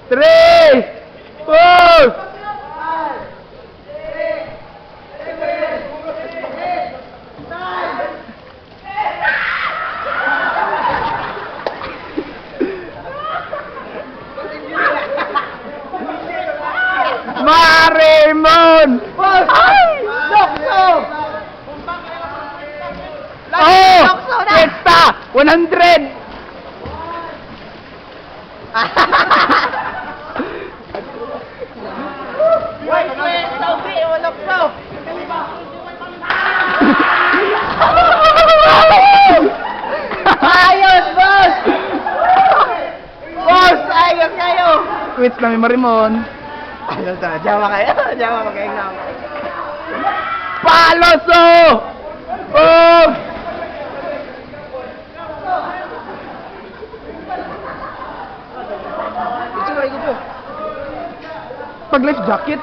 3, 4. Marimon! Ay! Dokso! Oh! Dokso na! Pesta! 100! Wait, Saudi, dokso! Ayos, boss! Boss, ayos kayo! Quits na may Marimon. Ano to? Jawa kayo? Jawa kayo na. Paloso! Oh! Itsura ko po. Pag life jacket.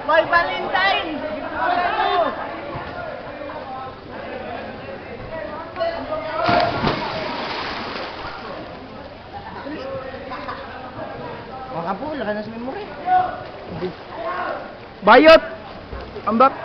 May Valentine! Makapula ka na sa memory. Bayot! Ambak!